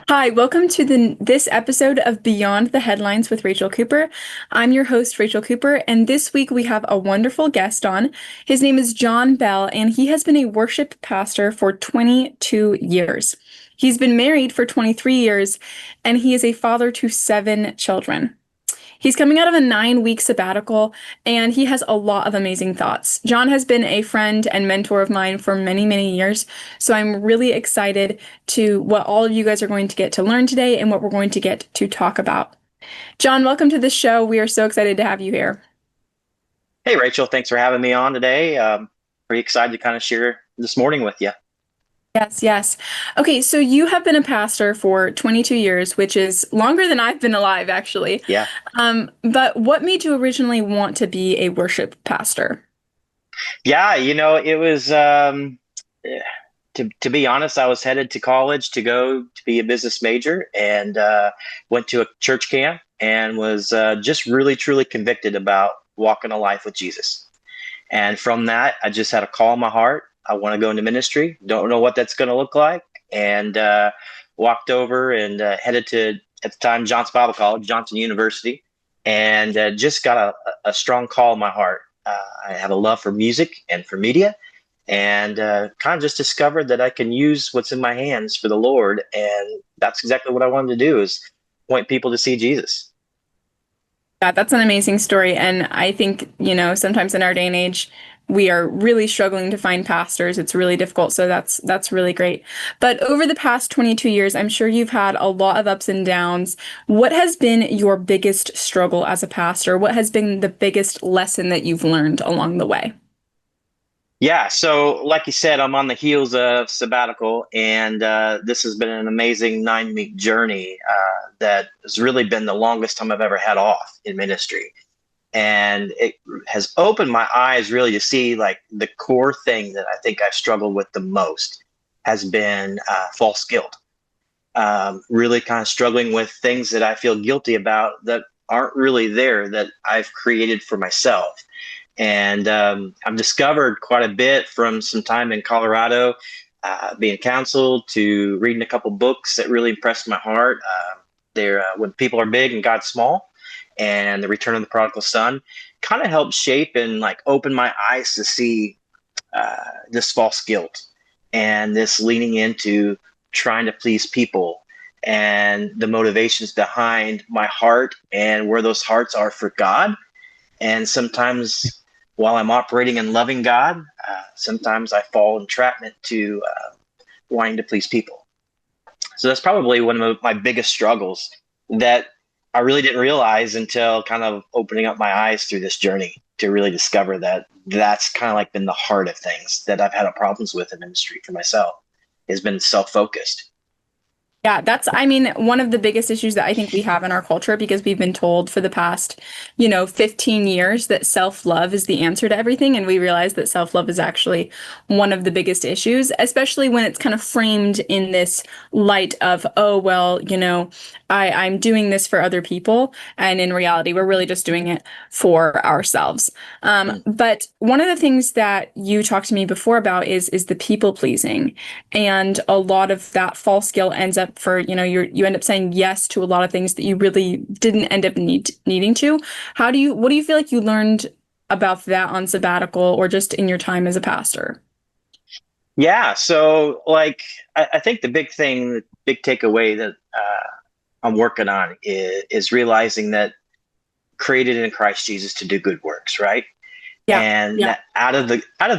Hi, welcome to this episode of Beyond the Headlines with Rachel Cooper. I'm your host, Rachel Cooper, and this week we have a wonderful guest on. His name is John Bell, and he has been a worship pastor for 22 years. He's been married for 23 years, and he is a father to 7 children. He's coming out of a 9 week sabbatical and he has a lot of amazing thoughts. John has been a friend and mentor of mine for many, many years. So I'm really excited to what all of you guys are going to get to learn today and what we're going to get to talk about. John, welcome to the show. We are so excited to have you here. Hey, Rachel, thanks for having me on today. Pretty excited to kind of share this morning with you. Yes, yes. Okay, so you have been a pastor for 22 years, which is longer than I've been alive, actually. Yeah. But what made you originally want to be a worship pastor? Yeah, it was to be honest, I was headed to college to go to be a business major and went to a church camp and was just really truly convicted about walking a life with Jesus. And from that, I just had a call in my heart. I want to go into ministry. Don't know what that's going to look like. And walked over and headed to, at the time, Johnson Bible College, Johnson University, and just got a strong call in my heart. I have a love for music and for media, and kind of just discovered that I can use what's in my hands for the Lord. And that's exactly what I wanted to do, is point people to see Jesus. Yeah, that's an amazing story. And I think, sometimes in our day and age, we are really struggling to find pastors. It's really difficult. So that's really great. But over the past 22 years, I'm sure you've had a lot of ups and downs. What has been your biggest struggle as a pastor? What has been the biggest lesson that you've learned along the way? Yeah, so like you said, I'm on the heels of sabbatical, and this has been an amazing 9 week journey that has really been the longest time I've ever had off in ministry. And it has opened my eyes really to see, like, the core thing that I think I've struggled with the most has been false guilt. Really kind of struggling with things that I feel guilty about that aren't really there, that I've created for myself. And I've discovered quite a bit from some time in Colorado, being counseled, to reading a couple books that really impressed my heart. They're When People Are Big and God's Small, and The Return of the Prodigal Son, kind of helped shape and like open my eyes to see this false guilt and this leaning into trying to please people, and the motivations behind my heart and where those hearts are for God. And sometimes, while I'm operating in loving God, sometimes I fall entrapment to wanting to please people. So that's probably one of my biggest struggles that I really didn't realize until kind of opening up my eyes through this journey, to really discover that that's kind of like been the heart of things that I've had problems with in ministry for myself, has been self-focused. Yeah, I mean, one of the biggest issues that I think we have in our culture, because we've been told for the past, 15 years that self-love is the answer to everything. And we realize that self-love is actually one of the biggest issues, especially when it's kind of framed in this light of, oh, well, I'm doing this for other people. And in reality, we're really just doing it for ourselves. But one of the things that you talked to me before about is the people pleasing. And a lot of that false guilt ends up for, you end up saying yes to a lot of things that you really didn't end up needing to. What do you feel like you learned about that on sabbatical or just in your time as a pastor? Yeah, so like I think the big takeaway that I'm working on is realizing that created in Christ Jesus to do good works, right? Yeah. And Yeah. that out of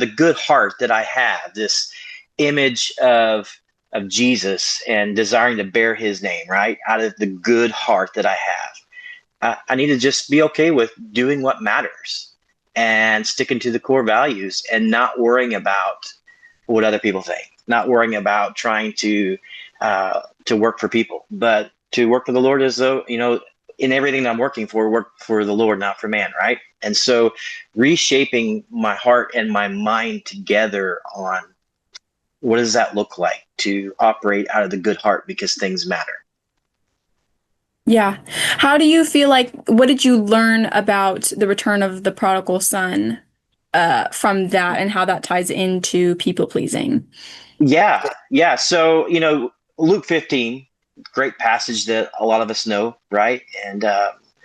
the good heart that I have, this image of Jesus and desiring to bear His name, right? Out of the good heart that I have, I need to just be okay with doing what matters and sticking to the core values, and not worrying about what other people think, not worrying about trying to work for people, but to work for the Lord, as though, in everything that I'm working for, work for the Lord, not for man, right? And so reshaping my heart and my mind together on what does that look like to operate out of the good heart, because things matter. Yeah. How do you feel like, what did you learn about the return of the prodigal son from that and how that ties into people pleasing? Yeah, yeah. So, Luke 15 great passage that a lot of us know, right? And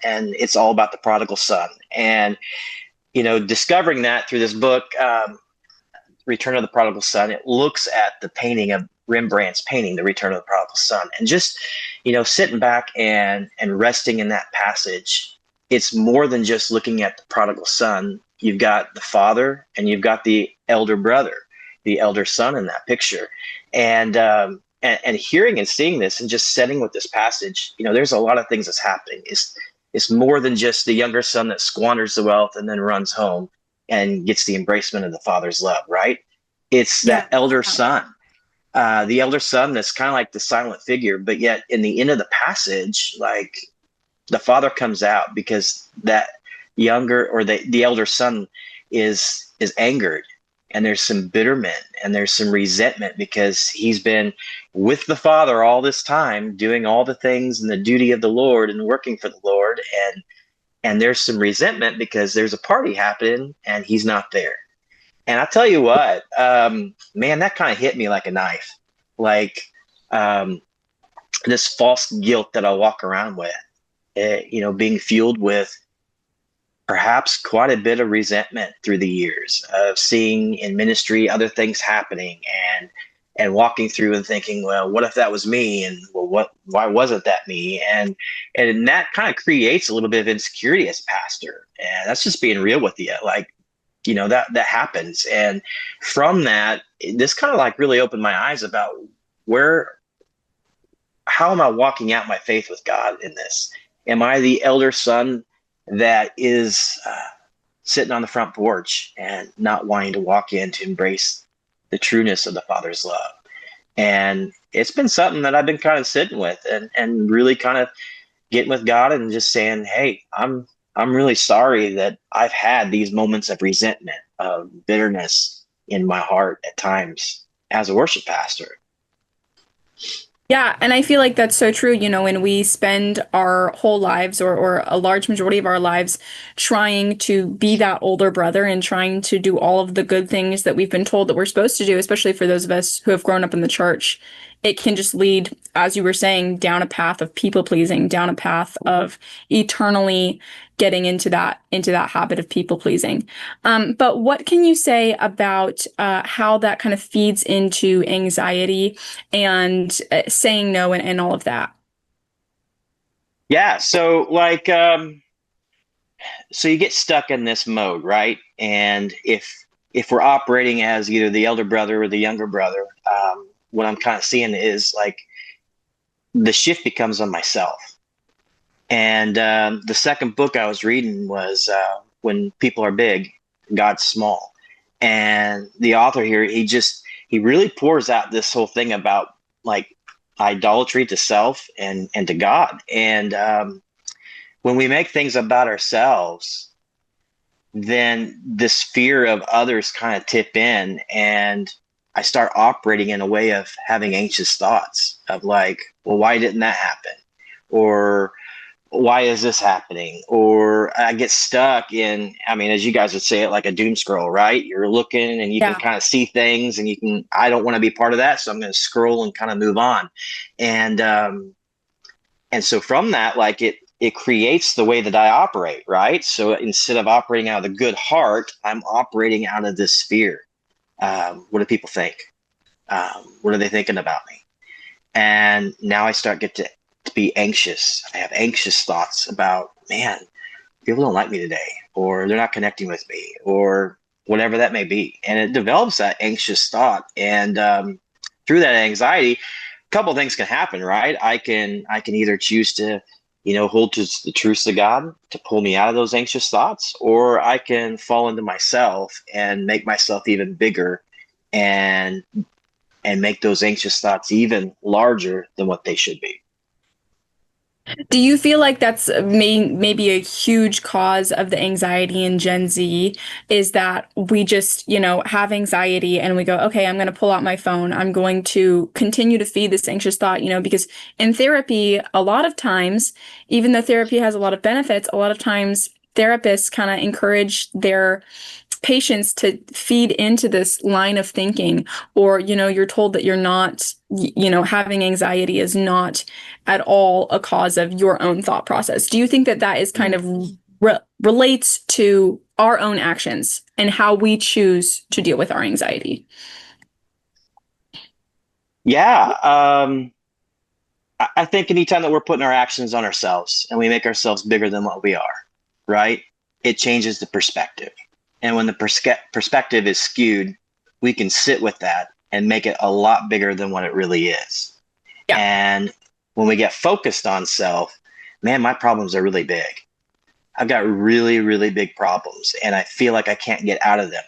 it's all about the prodigal son. And discovering that through this book, Return of the Prodigal Son, it looks at the painting of Rembrandt's painting, The Return of the Prodigal Son, and just sitting back and resting in that passage. It's more than just looking at the prodigal son. You've got the father and you've got the elder brother, the elder son in that picture, and hearing and seeing this and just sitting with this passage. There's a lot of things that's happening. It's more than just the younger son that squanders the wealth and then runs home and gets the embracement of the father's love, right? It's that elder son, the elder son that's kind of like the silent figure, but yet in the end of the passage, like the father comes out because that younger or the elder son is angered, and there's some bitterment and there's some resentment because he's been with the father all this time, doing all the things and the duty of the Lord and working for the Lord, and there's some resentment because there's a party happening and he's not there. And I tell you what, man, that kind of hit me like a knife. Like this false guilt that I walk around with, being fueled with perhaps quite a bit of resentment through the years of seeing in ministry other things happening and walking through and thinking, well, what if that was me? And well, why wasn't that me? And that kind of creates a little bit of insecurity as pastor. And that's just being real with you. Like, that happens. And from that, this kind of like really opened my eyes about how am I walking out my faith with God in this? Am I the elder son that is sitting on the front porch and not wanting to walk in to embrace the trueness of the Father's love? And it's been something that I've been kind of sitting with and really kind of getting with God and just saying, hey, I'm really sorry that I've had these moments of resentment, of bitterness in my heart at times as a worship pastor. Yeah, and I feel like that's so true. When we spend our whole lives or a large majority of our lives trying to be that older brother and trying to do all of the good things that we've been told that we're supposed to do, especially for those of us who have grown up in the church, it can just lead, as you were saying, down a path of people pleasing, down a path of eternally getting into that habit of people pleasing. But what can you say about how that kind of feeds into anxiety and saying no and all of that? Yeah. So like, so you get stuck in this mode, right? And if we're operating as either the elder brother or the younger brother, what I'm kind of seeing is like the shift becomes on myself. And the second book I was reading was When People Are Big, God's Small. And the author here, he really pours out this whole thing about like idolatry to self and to God. And when we make things about ourselves, then this fear of others kind of tip in, and I start operating in a way of having anxious thoughts of like, well, why didn't that happen? Or why is this happening? Or I get stuck in, I mean, as you guys would say it, like a doom scroll, right? You're looking and you can kind of see things and I don't want to be part of that. So I'm going to scroll and kind of move on. And so from that, like it creates the way that I operate, right? So instead of operating out of the good heart, I'm operating out of this fear. What do people think? What are they thinking about me? And now I start to be anxious. I have anxious thoughts about, man, people don't like me today, or they're not connecting with me, or whatever that may be. And it develops that anxious thought. And through that anxiety, a couple of things can happen, right? I can either choose to, hold to the truths of God to pull me out of those anxious thoughts, or I can fall into myself and make myself even bigger and make those anxious thoughts even larger than what they should be. Do you feel like that's maybe a huge cause of the anxiety in Gen Z is that we just, have anxiety and we go, okay, I'm going to pull out my phone. I'm going to continue to feed this anxious thought, because in therapy, a lot of times, even though therapy has a lot of benefits, a lot of times therapists kind of encourage their patience to feed into this line of thinking, or, you're told that you're not, having anxiety is not at all a cause of your own thought process. Do you think that that is kind of relates to our own actions and how we choose to deal with our anxiety? Yeah. I think anytime that we're putting our actions on ourselves and we make ourselves bigger than what we are, right? It changes the perspective. And when the perspective is skewed, we can sit with that and make it a lot bigger than what it really is. Yeah. And when we get focused on self, man, my problems are really big. I've got really, really big problems and I feel like I can't get out of them.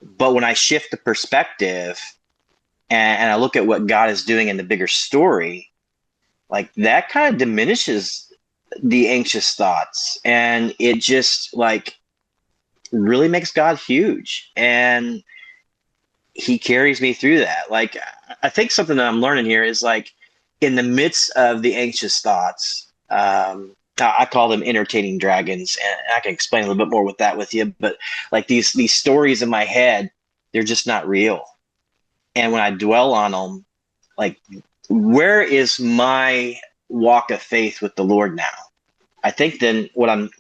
But when I shift the perspective and I look at what God is doing in the bigger story, like that kind of diminishes the anxious thoughts, and it just like really makes God huge, and he carries me through that. Like, I think something that I'm learning here is like in the midst of the anxious thoughts, I call them entertaining dragons, and I can explain a little bit more with that with you, but like these stories in my head, they're just not real. And when I dwell on them, like, where is my walk of faith with the Lord now? I think then what I'm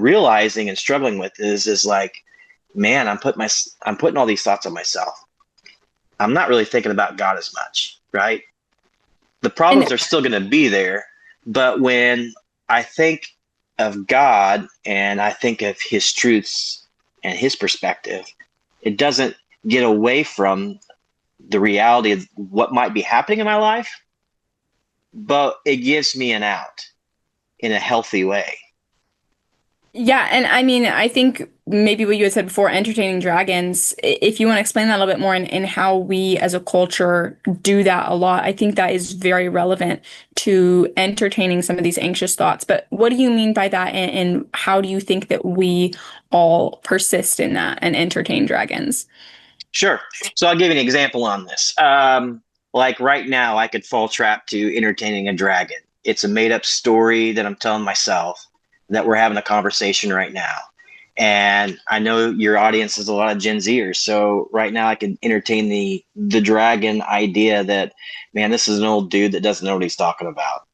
realizing and struggling with is like, man, I'm putting all these thoughts on myself. I'm not really thinking about God as much, right? The problems are still going to be there, but when I think of God and I think of his truths and his perspective, it doesn't get away from the reality of what might be happening in my life, but it gives me an out in a healthy way. Yeah, and I mean, I think maybe what you had said before, entertaining dragons, if you want to explain that a little bit more in how we as a culture do that a lot, I think that is very relevant to entertaining some of these anxious thoughts. But what do you mean by that, and how do you think that we all persist in that and entertain dragons? Sure. So I'll give you an example on this. Like right now, I could fall trap to entertaining a dragon. It's a made up story that I'm telling myself that we're having a conversation right now. And I know your audience is a lot of Gen Zers. So right now I can entertain the dragon idea that, man, this is an old dude that doesn't know what he's talking about.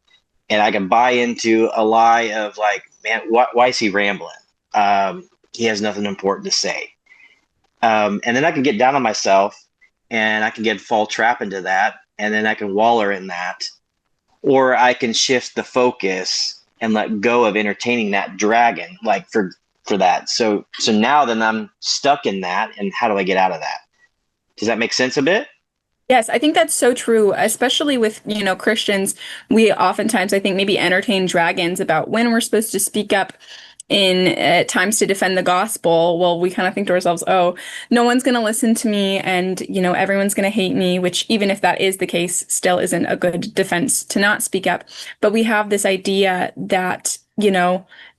And I can buy into a lie of like, man, why is he rambling? He has nothing important to say. And then I can get down on myself and I can fall trap into that. And then I can waller in that. Or I can shift the focus and let go of entertaining that dragon, like for that. So now then I'm stuck in that. And how do I get out of that? Does that make sense a bit? Yes, I think that's so true, especially with, Christians. We oftentimes, I think, maybe entertain dragons about when we're supposed to speak up in times to defend the gospel. Well, we kind of think to ourselves, oh, no one's going to listen to me and, everyone's going to hate me, which even if that is the case, still isn't a good defense to not speak up. But we have this idea that,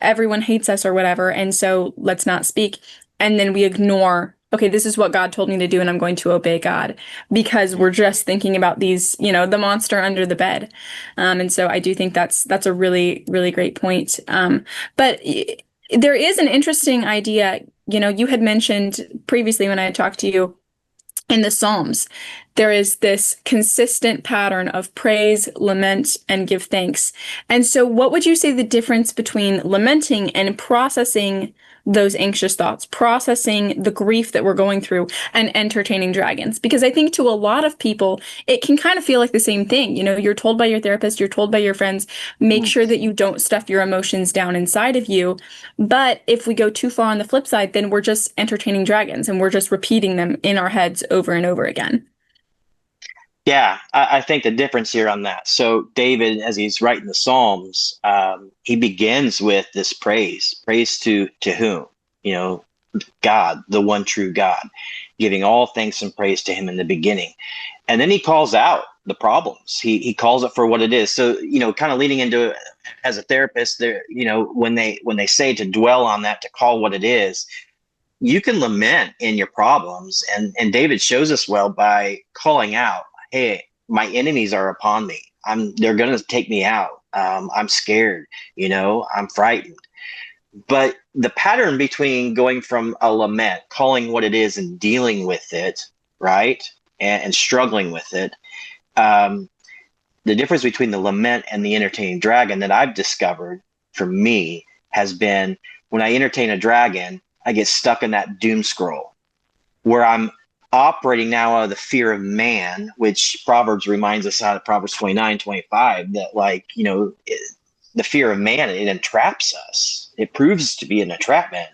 everyone hates us or whatever, and so let's not speak. And then we ignore, okay, this is what God told me to do, and I'm going to obey God because we're just thinking about these, the monster under the bed. And so I do think that's a really, really great point. But there is an interesting idea. You had mentioned previously when I had talked to you in the Psalms, there is this consistent pattern of praise, lament, and give thanks. And so what would you say the difference between lamenting and processing those anxious thoughts, processing the grief that we're going through, and entertaining dragons? Because I think to a lot of people, it can kind of feel like the same thing. You're told by your therapist, you're told by your friends, make sure that you don't stuff your emotions down inside of you. But if we go too far on the flip side, then we're just entertaining dragons and we're just repeating them in our heads over and over again. Yeah, I think the difference here on that. So David, as he's writing the Psalms, he begins with this praise. Praise to whom? God, the one true God, giving all thanks and praise to him in the beginning. And then he calls out the problems. He calls it for what it is. So, kind of leading into, as a therapist, there, when they say to dwell on that, to call what it is, you can lament in your problems. And David shows us well by calling out, hey, my enemies are upon me. They're going to take me out. I'm scared. I'm frightened. But the pattern between going from a lament, calling what it is and dealing with it, right, and struggling with it, um, the difference between the lament and the entertaining dragon that I've discovered for me has been when I entertain a dragon, I get stuck in that doom scroll where I'm operating now out of the fear of man, which Proverbs reminds us out of Proverbs 29:25 that, like, the fear of man, it entraps us. It proves to be an entrapment.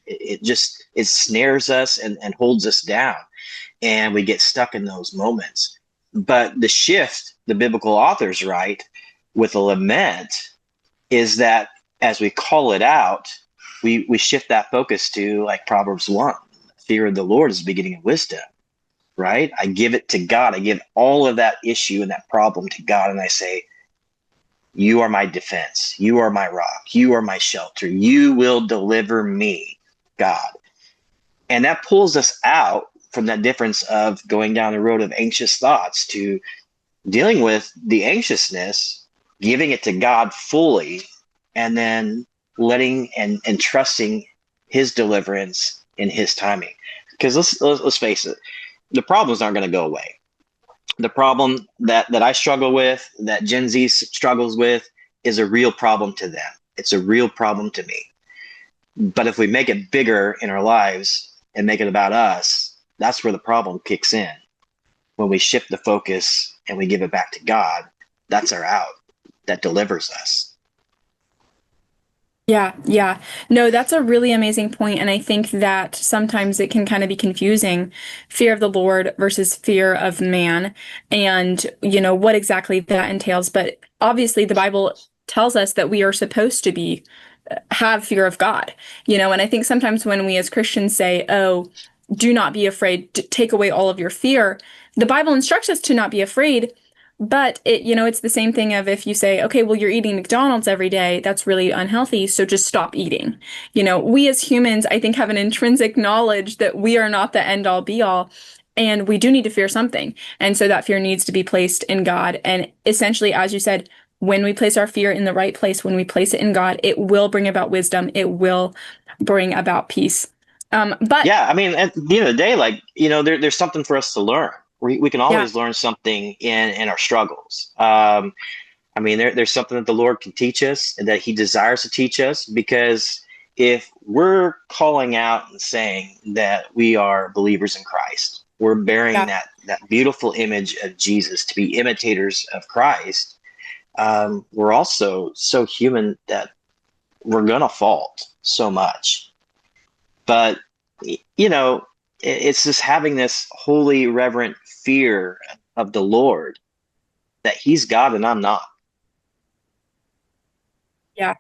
It snares us and holds us down, and we get stuck in those moments. But the shift, the biblical authors write, with a lament is that as we call it out, we shift that focus to, like Proverbs 1, fear of the Lord is the beginning of wisdom, right? I give it to God. I give all of that issue and that problem to God, and I say, you are my defense. You are my rock. You are my shelter. You will deliver me, God. And that pulls us out from that difference of going down the road of anxious thoughts to dealing with the anxiousness, giving it to God fully, and then letting and trusting his deliverance in his timing. Because let's face it, the problems aren't going to go away. The problem that I struggle with, that Gen Z struggles with, is a real problem to them. It's a real problem to me. But if we make it bigger in our lives and make it about us, that's where the problem kicks in. When we shift the focus and we give it back to God, that's our out. That delivers us. Yeah, yeah. No, that's a really amazing point, and I think that sometimes it can kind of be confusing, fear of the Lord versus fear of man, and what exactly that entails. But obviously, the Bible tells us that we are supposed to be have fear of God, and I think sometimes when we as Christians say, "Oh, do not be afraid, take away all of your fear," the Bible instructs us to not be afraid. But it's the same thing of if you say, okay, well, you're eating McDonald's every day, that's really unhealthy, so just stop eating. We as humans, I think, have an intrinsic knowledge that we are not the end all be all, and we do need to fear something. And so that fear needs to be placed in God. And essentially, as you said, when we place our fear in the right place, when we place it in God, it will bring about wisdom. It will bring about peace. But Yeah, I mean, at the end of the day, like, there's something for us to learn. We can yeah, always learn something in our struggles. I mean, there's something that the Lord can teach us and that he desires to teach us, because if we're calling out and saying that we are believers in Christ, we're bearing yeah. that beautiful image of Jesus to be imitators of Christ. We're also so human that we're going to fault so much. But, it's just having this holy, reverent fear of the Lord that he's God and I'm not. Yeah.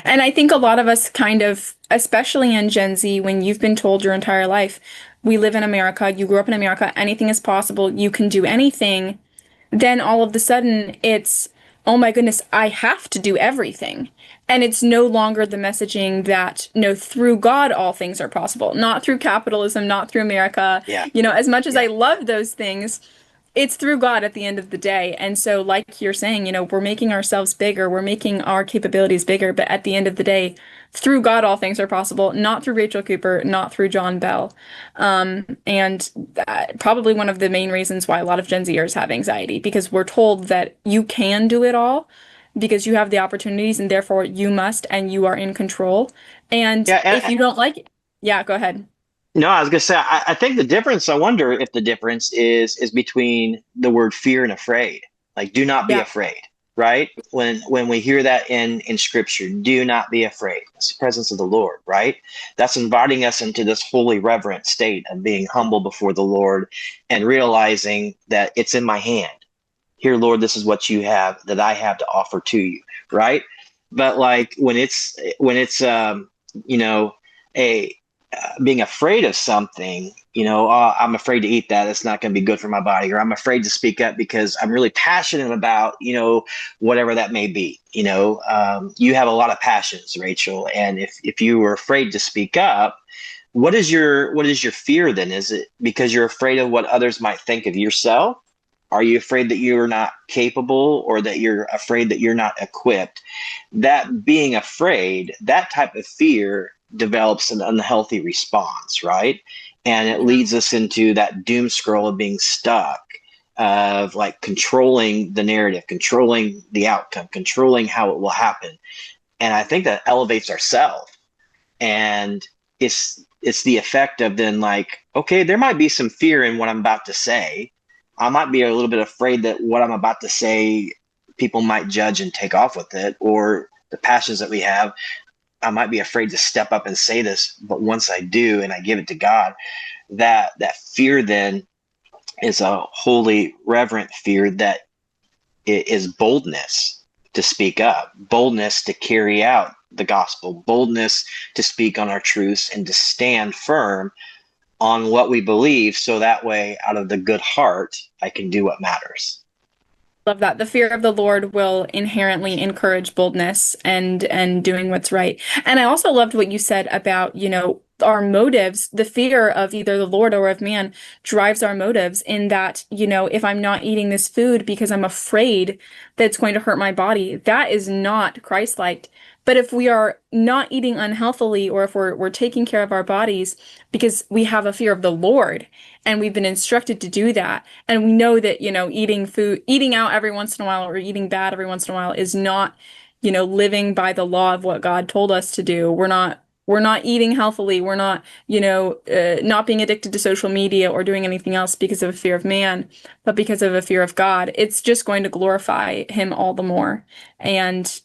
And I think a lot of us kind of, especially in Gen Z, when you've been told your entire life, we live in America, you grew up in America, anything is possible, you can do anything, then all of a sudden it's, oh my goodness, I have to do everything. And it's no longer the messaging that, no, through God, all things are possible, not through capitalism, not through America. Yeah. As much as Yeah. I love those things, it's through God at the end of the day. And so, like you're saying, we're making ourselves bigger, we're making our capabilities bigger, but at the end of the day, through God, all things are possible, not through Rachel Cooper, not through John Bell. And probably one of the main reasons why a lot of Gen Zers have anxiety, because we're told that you can do it all because you have the opportunities and therefore you must and you are in control. And Yeah. if you don't like it, yeah, go ahead. No, I was gonna say, I think the difference, I wonder if the difference is between the word fear and afraid. Like, do not be Yeah. afraid, right? When we hear that in scripture, do not be afraid. It's the presence of the Lord, right? That's inviting us into this holy, reverent state of being humble before the Lord and realizing that it's in my hand. Here, Lord, this is what you have that I have to offer to you, right? But like when it's you know, a being afraid of something, I'm afraid to eat that. It's not going to be good for my body, or I'm afraid to speak up because I'm really passionate about, whatever that may be. You have a lot of passions, Rachel, and if you were afraid to speak up, what is your fear then? Is it because you're afraid of what others might think of yourself? Are you afraid that you're not capable or that you're afraid that you're not equipped? That being afraid, that type of fear develops an unhealthy response, right? And it Yeah. leads us into that doom scroll of being stuck, of like controlling the narrative, controlling the outcome, controlling how it will happen. And I think that elevates ourselves. And it's the effect of then like, okay, there might be some fear in what I'm about to say. I might be a little bit afraid that what I'm about to say, people might judge and take off with it, or the passions that we have. I might be afraid to step up and say this, but once I do and I give it to God, that fear then is a holy, reverent fear that is boldness to speak up, boldness to carry out the gospel, boldness to speak on our truths and to stand firm on what we believe. So that way, out of the good heart, I can do what matters. Love that. The fear of the Lord will inherently encourage boldness and doing what's right. And I also loved what you said about, our motives. The fear of either the Lord or of man drives our motives in that, if I'm not eating this food because I'm afraid that it's going to hurt my body, that is not Christ-like. But if we are not eating unhealthily, or if we're taking care of our bodies because we have a fear of the Lord and we've been instructed to do that, and we know that, eating out every once in a while or eating bad every once in a while is not, living by the law of what God told us to do. We're not eating healthily. We're not, not being addicted to social media or doing anything else because of a fear of man, but because of a fear of God. It's just going to glorify him all the more. And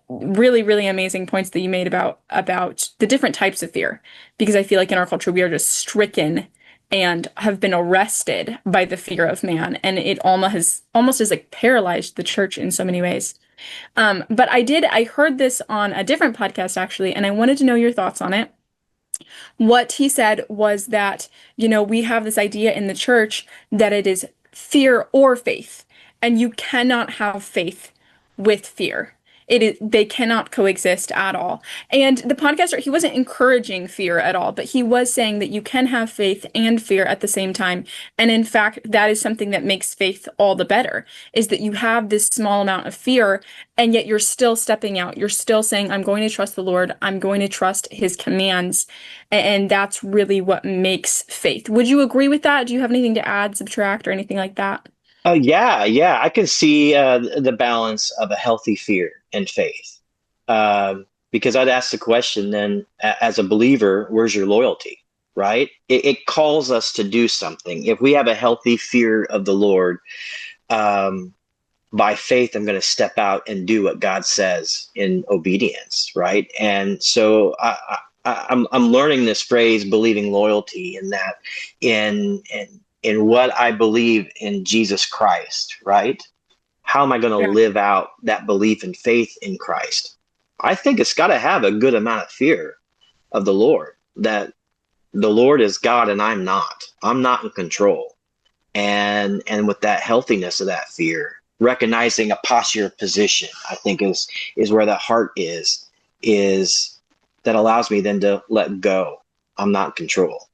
really, really amazing points that you made about the different types of fear, because I feel like in our culture we are just stricken and have been arrested by the fear of man, and it almost has like paralyzed the church in so many ways. But I heard this on a different podcast actually, and I wanted to know your thoughts on it. What he said was that, we have this idea in the church that it is fear or faith, and you cannot have faith with fear. They cannot coexist at all. And the podcaster, he wasn't encouraging fear at all, but he was saying that you can have faith and fear at the same time. And in fact, that is something that makes faith all the better, is that you have this small amount of fear, and yet you're still stepping out. You're still saying, I'm going to trust the Lord. I'm going to trust his commands. And that's really what makes faith. Would you agree with that? Do you have anything to add, subtract, or anything like that? Oh yeah, yeah. I can see the balance of a healthy fear and faith. Because I'd ask the question then, as a believer, where's your loyalty? Right? It calls us to do something. If we have a healthy fear of the Lord, um, by faith, I'm going to step out and do what God says in obedience. Right? And so I'm learning this phrase, believing loyalty, in that in what I believe in Jesus Christ, right? How am I going to Yeah. live out that belief and faith in Christ? I think it's got to have a good amount of fear of the Lord, that the Lord is God and I'm not. I'm not in control. And with that healthiness of that fear, recognizing a posture of position, I think is where the heart is that allows me then to let go. I'm not in control.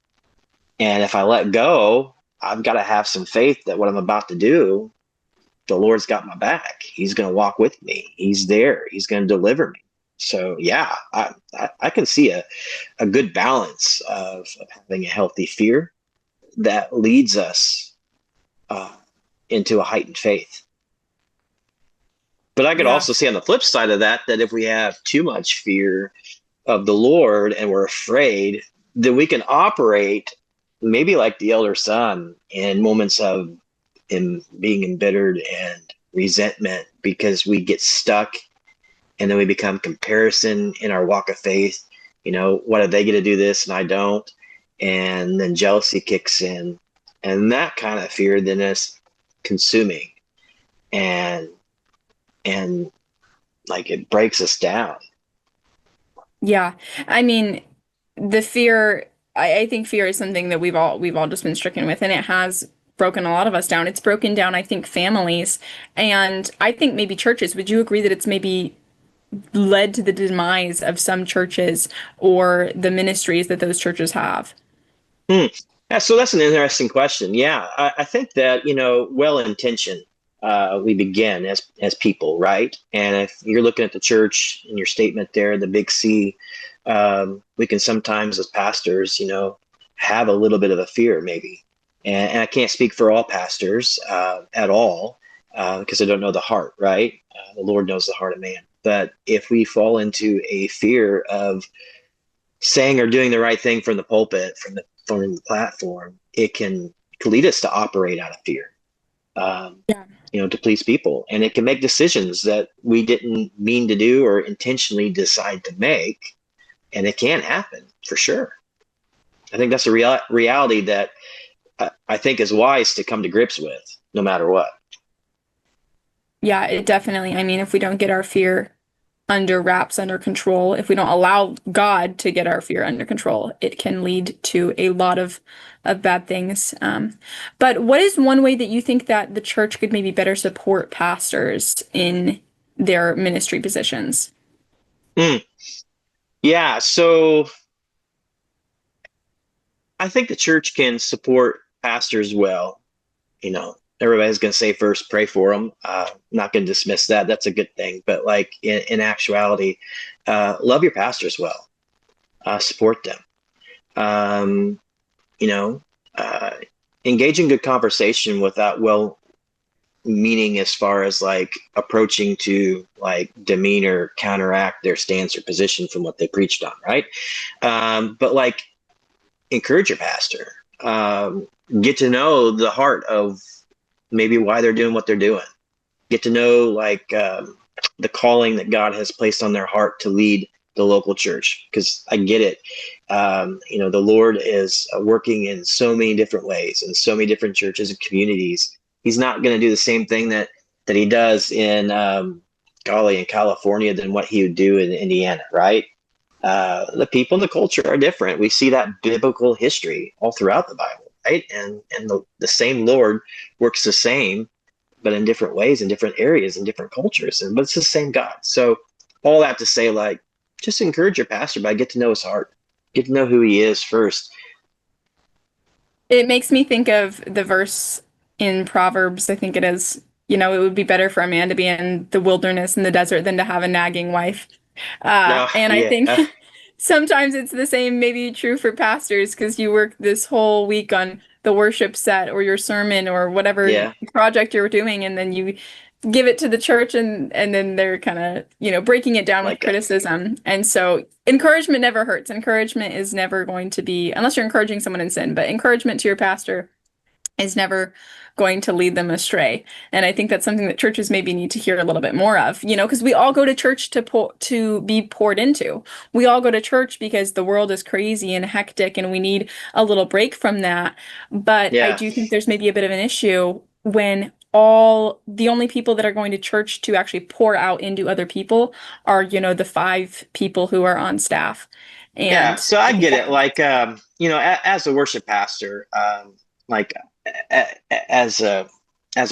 And if I let go, I've got to have some faith that what I'm about to do, the Lord's got my back. He's going to walk with me. He's there. He's going to deliver me. So yeah, I can see a good balance of having a healthy fear that leads us uh, into a heightened faith. But I could Yeah. also see on the flip side of that, that if we have too much fear of the Lord and we're afraid, then we can operate maybe like the elder son in moments of being embittered and resentment, because we get stuck and then we become comparison in our walk of faith. What are they going to do this and I don't? And then jealousy kicks in, and that kind of fear then is consuming, and and like it breaks us down. Yeah. I mean, the fear, I think fear is something that we've all just been stricken with, and it has broken a lot of us down. It's broken down, I think, families, and I think maybe churches. Would you agree that it's maybe led to the demise of some churches or the ministries that those churches have? Hmm. Yeah, so that's an interesting question. Yeah, I think that, well-intentioned, we begin as people, right? And if you're looking at the church in your statement there, the big C, we can sometimes as pastors, have a little bit of a fear maybe. And I can't speak for all pastors at all because I don't know the heart, right? The Lord knows the heart of man. But if we fall into a fear of saying or doing the right thing from the pulpit, from the platform, it can lead us to operate out of fear, um, Yeah. to please people, and it can make decisions that we didn't mean to do or intentionally decide to make, and it can happen for sure. I think that's a reality that I think is wise to come to grips with, no matter what. Yeah, it definitely, I mean, if we don't get our fear under wraps, under control, if we don't allow God to get our fear under control, it can lead to a lot of bad things. But what is one way that you think that the church could maybe better support pastors in their ministry positions? Mm. Yeah, so I think the church can support pastors well. Everybody's going to say first, pray for them. Not going to dismiss that. That's a good thing. But like in actuality, love your pastors well, support them. Um, you know, uh, Engage in good conversation without meaning as far as like approaching to like demean or counteract their stance or position from what they preached on, right? But like encourage your pastor. Get to know the heart of maybe why they're doing what they're doing. Get to know like the calling that God has placed on their heart to lead the local church. Because I get it, the Lord is working in so many different ways in so many different churches and communities. He's not going to do the same thing that He does in golly in California than what He would do in Indiana, right? The people and the culture are different. We see that biblical history all throughout the Bible, right? And the same Lord works the same, but in different ways, in different areas, in different cultures, but it's the same God. So all that to say, like, just encourage your pastor by get to know his heart, get to know who he is first. It makes me think of the verse in Proverbs, I think it is, it would be better for a man to be in the wilderness in the desert than to have a nagging wife. No, And I yeah, think sometimes it's the same, maybe true for pastors, because you work this whole week on the worship set or your sermon or whatever yeah, project you're doing, and then you give it to the church and then they're kind of, breaking it down with like that. criticism. And so encouragement never hurts. Encouragement is never going to be, unless you're encouraging someone in sin, but encouragement to your pastor is never going to lead them astray. And I think that's something that churches maybe need to hear a little bit more of, because we all go to church to be poured into. We all go to church because the world is crazy and hectic and we need a little break from that. But I Yeah, do think there's maybe a bit of an issue when all the only people that are going to church to actually pour out into other people are, the five people who are on staff. yeah. And So I I think get that it. Like, as a worship pastor, like as a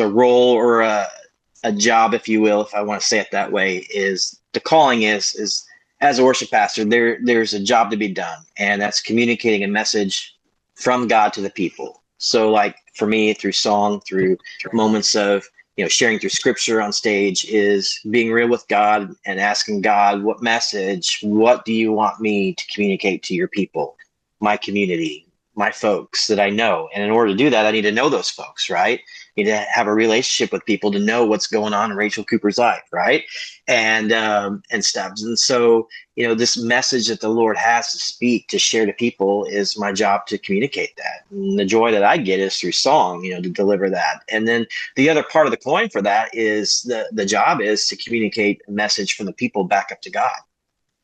role or a job, if you will, if I want to say it that way, is the calling is as a worship pastor, there's a job to be done, and that's communicating a message from God to the people. So like for me, through song, through moments of sharing through scripture on stage, is being real with God and asking God, what do you want me to communicate to your people, my community, my folks that I know? And in order to do that, I need to know those folks, right? You need to have a relationship with people to know what's going on in Rachel Cooper's life, right? And stuff. And so, this message that the Lord has to speak, to share to people, is my job to communicate that. And the joy that I get is through song, to deliver that. And then the other part of the coin for that is the job is to communicate a message from the people back up to God,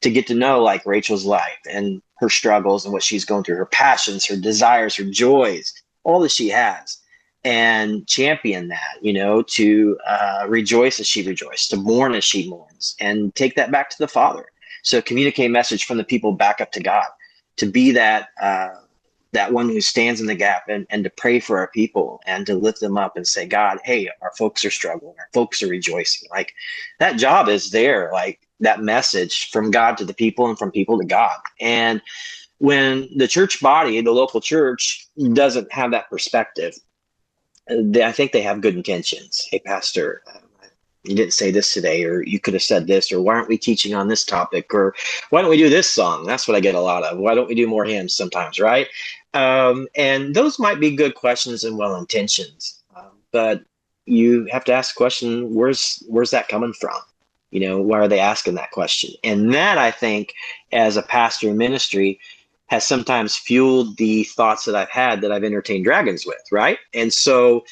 to get to know like Rachel's life and her struggles and what she's going through, her passions, her desires, her joys, all that she has, and champion that, to rejoice as she rejoiced, to mourn as she mourns, and take that back to the Father. So communicate message from the people back up to God, to be that one who stands in the gap, and to pray for our people and to lift them up and say, God, hey, our folks are struggling, our folks are rejoicing. Like that job is there, like that message from God to the people and from people to God. And when the church body, the local church, doesn't have that perspective, I think they have good intentions. Hey, Pastor, you didn't say this today, or you could have said this, or why aren't we teaching on this topic, or why don't we do this song? That's what I get a lot of. Why don't we do more hymns sometimes, right? And those might be good questions and well intentions, but you have to ask the question: where's that coming from? Why are they asking that question? And that, I think, as a pastor in ministry, has sometimes fueled the thoughts that I've had that I've entertained dragons with, right? And so,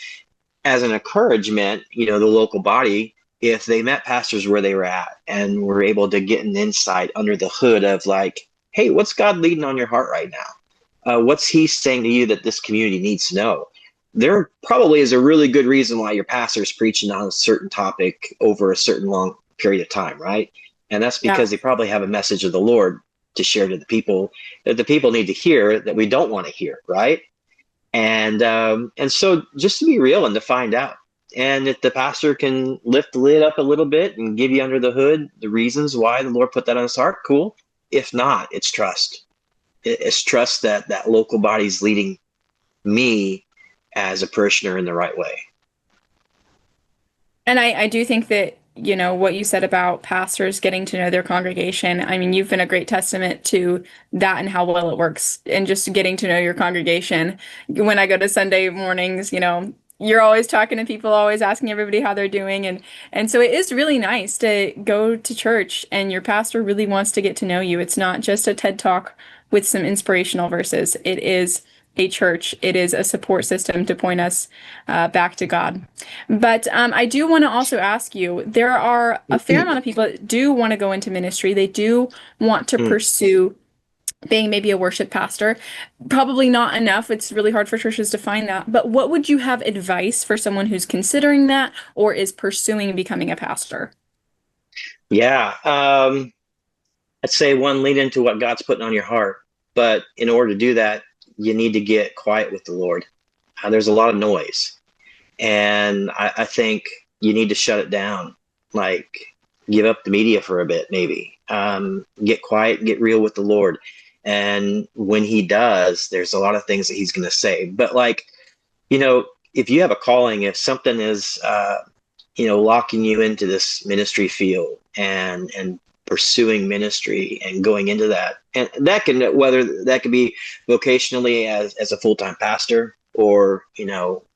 as an encouragement, the local body, if they met pastors where they were at and were able to get an insight under the hood of like, hey, what's God leading on your heart right now? What's he saying to you that this community needs to know? There probably is a really good reason why your pastor is preaching on a certain topic over a certain long period of time, right? And that's because they probably have a message of the Lord to share to the people that the people need to hear that we don't want to hear, right? And so just to be real and to find out. And if the pastor can lift the lid up a little bit and give you under the hood the reasons why the Lord put that on his heart, cool. If not, it's trust. It's trust that that local body's leading me as a parishioner in the right way. And I do think that, what you said about pastors getting to know their congregation, I mean, you've been a great testament to that and how well it works and just getting to know your congregation. When I go to Sunday mornings, you're always talking to people, always asking everybody how they're doing. And so it is really nice to go to church and your pastor really wants to get to know you. It's not just a TED Talk with some inspirational verses. It is a church. It is a support system to point us back to God. But I do want to also ask you, there are a fair amount of people that do want to go into ministry. They do want to pursue being maybe a worship pastor. Probably not enough. It's really hard for churches to find that. But what would you have advice for someone who's considering that or is pursuing becoming a pastor? Yeah. I'd say one, lean into what God's putting on your heart. But in order to do that, you need to get quiet with the Lord. There's a lot of noise. And I think you need to shut it down. Like, give up the media for a bit, maybe. Get quiet, get real with the Lord. And when he does, there's a lot of things that he's going to say. But if you have a calling, if something is, locking you into this ministry field and pursuing ministry and going into that, and that can, whether that could be vocationally as a full-time pastor, or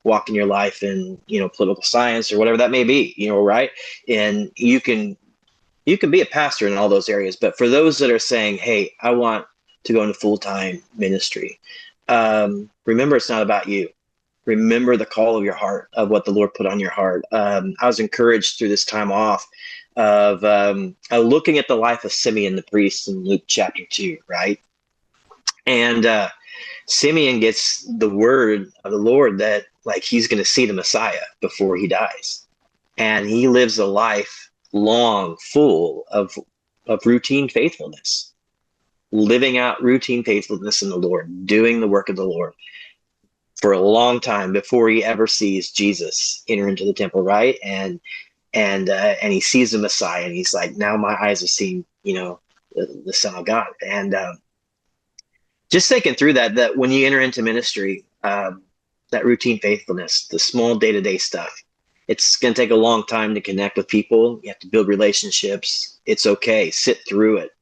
walking your life in political science or whatever that may be, right? And you can be a pastor in all those areas. But for those that are saying, hey, I want to go into full-time ministry, remember, it's not about you. Remember the call of your heart, of what the Lord put on your heart. I was encouraged through this time off of looking at the life of Simeon the priest in Luke chapter 2, right? And Simeon gets the word of the Lord that he's going to see the Messiah before he dies. And he lives a life long, full of routine faithfulness, living out routine faithfulness in the Lord, doing the work of the Lord for a long time before he ever sees Jesus enter into the temple, right? And he sees the Messiah, and he's like, now my eyes have seen, the Son of God. And just thinking through that when you enter into ministry, that routine faithfulness, the small day-to-day stuff, it's going to take a long time to connect with people. You have to build relationships. It's okay. Sit through it.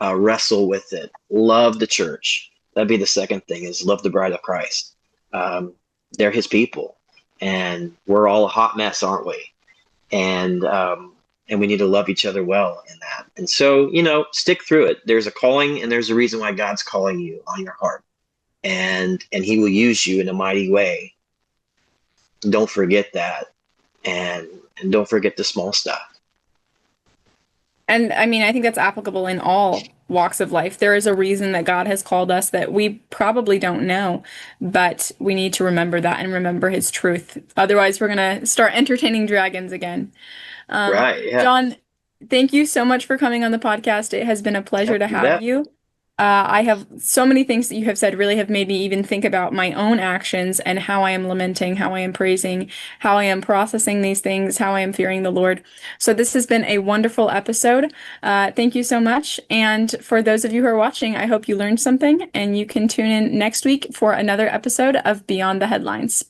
Wrestle with it. Love the church. That'd be the second thing, is love the bride of Christ. They're his people, and we're all a hot mess, aren't we? And we need to love each other well in that. And so, stick through it. There's a calling, and there's a reason why God's calling you on your heart, and he will use you in a mighty way. Don't forget that, and don't forget the small stuff. And I mean, I think that's applicable in all walks of life. There is a reason that God has called us that we probably don't know, but we need to remember that and remember his truth. Otherwise, we're going to start entertaining dragons again. Right. Yeah. John, thank you so much for coming on the podcast. It has been a pleasure to have you. I have so many things that you have said really have made me even think about my own actions and how I am lamenting, how I am praising, how I am processing these things, how I am fearing the Lord. So this has been a wonderful episode. Thank you so much. And for those of you who are watching, I hope you learned something and you can tune in next week for another episode of Beyond the Headlines.